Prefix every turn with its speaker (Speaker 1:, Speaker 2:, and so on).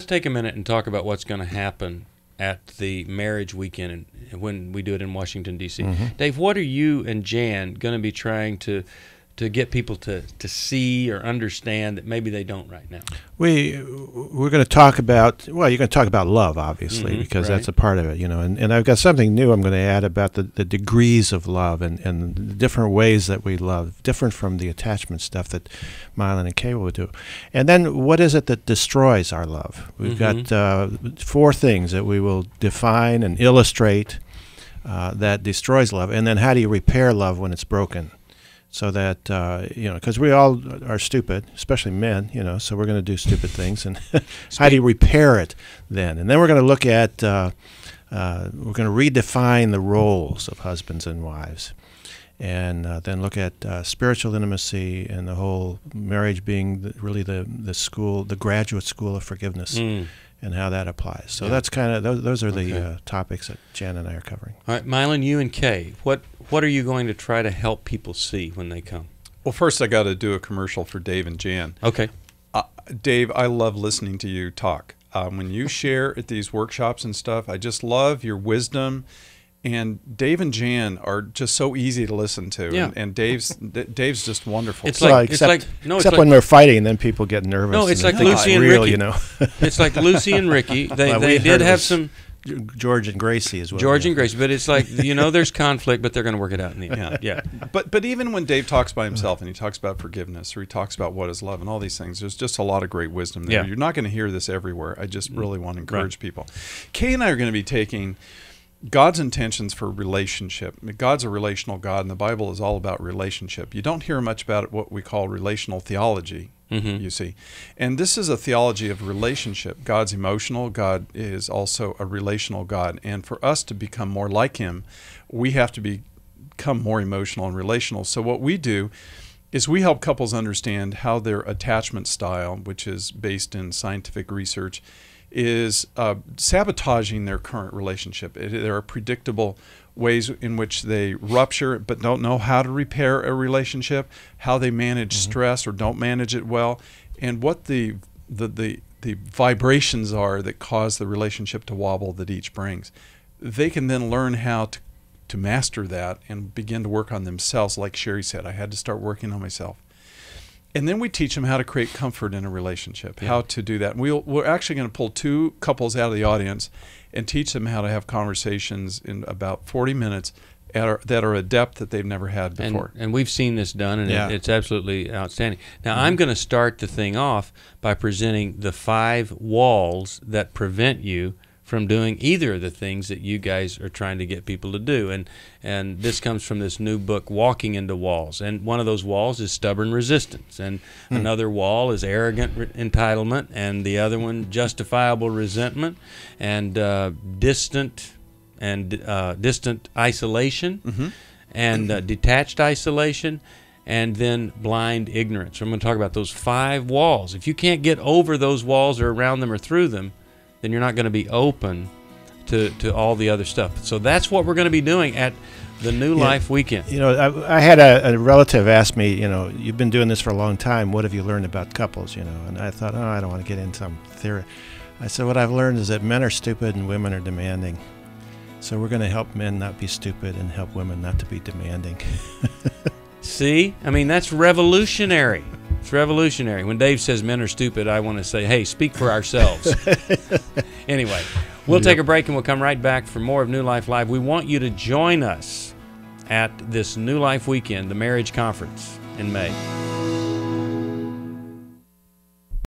Speaker 1: take a minute and talk about what's going to happen at the marriage weekend when we do it in Washington, D.C. Dave, what are you and Jan going to be trying to get people to see or understand that maybe they don't right now?
Speaker 2: We're going to talk about, well, you're going to talk about love, obviously, because
Speaker 1: right.
Speaker 2: that's a part of it, you know. And I've got something new I'm going to add about the degrees of love and the different ways that we love, different from the attachment stuff that Mylon and Kay will do. And then what is it that destroys our love? We've got 4 things that we will define and illustrate that destroys love. And then how do you repair love when it's broken? So that, you know, because we all are stupid, especially men, you know, so we're going to do stupid things. And how do you repair it then? And then we're going to look at, we're going to redefine the roles of husbands and wives. And then look at spiritual intimacy and the whole marriage being really the school, the graduate school of forgiveness. And how that applies. So that's kind of those are the topics that Jan and I are covering.
Speaker 1: All right, Mylon, you and Kay, what are you going to try to help people see when they come?
Speaker 3: Well, first I got to do a commercial for Dave and Jan.
Speaker 1: Okay.
Speaker 3: Dave, I love listening to you talk. When you share at these workshops and stuff, I just love your wisdom. And Dave and Jan are just so easy to listen to, and Dave's just wonderful.
Speaker 2: Except when we're fighting, then people get nervous.
Speaker 1: No, it's like
Speaker 2: Lucy and Ricky. You know,
Speaker 1: it's like Lucy and Ricky. They did have some
Speaker 2: George and Gracie as well.
Speaker 1: George and Gracie, but it's like, you know, there's conflict, but they're going to work it out in the end. Yeah.
Speaker 3: But even when Dave talks by himself and he talks about forgiveness or he talks about what is love and all these things, there's just a lot of great wisdom there.
Speaker 1: Yeah.
Speaker 3: You're not going to hear this everywhere. I just really want to encourage people. Kay and I are going to be taking God's intentions for relationship. God's a relational God, and the Bible is all about relationship. You don't hear much about what we call relational theology, you see. And this is a theology of relationship. God's emotional. God is also a relational God. And for us to become more like Him, we have to become more emotional and relational. So what we do is we help couples understand how their attachment style, which is based in scientific research, is sabotaging their current relationship. There are predictable ways in which they rupture but don't know how to repair a relationship, how they manage stress or don't manage it well, and what the vibrations are that cause the relationship to wobble that each brings. They can then learn how to master that and begin to work on themselves. Like Sherry said, I had to start working on myself. And then we teach them how to create comfort in a relationship, how to do that. We're actually going to pull 2 couples out of the audience and teach them how to have conversations in about 40 minutes that are a depth that they've never had before.
Speaker 1: And we've seen this done, and it's absolutely outstanding. Now, I'm going to start the thing off by presenting the 5 walls that prevent you from doing either of the things that you guys are trying to get people to do. And this comes from this new book, Walking into Walls. And one of those walls is stubborn resistance. And another wall is arrogant entitlement. And the other one, justifiable resentment. And distant isolation. And detached isolation. And then blind ignorance. I'm going to talk about those 5 walls. If you can't get over those walls or around them or through them, then you're not going to be open to all the other stuff. So that's what we're going to be doing at the New Life Weekend.
Speaker 2: You know, I had a relative ask me, you know, you've been doing this for a long time. What have you learned about couples, you know? And I thought, I don't want to get into some theory. I said, what I've learned is that men are stupid and women are demanding. So we're going to help men not be stupid and help women not to be demanding.
Speaker 1: See? I mean, that's revolutionary. It's revolutionary. When Dave says men are stupid, I want to say, hey, speak for ourselves. Anyway, we'll take a break and we'll come right back for more of New Life Live. We want you to join us at this New Life Weekend, the marriage conference in May.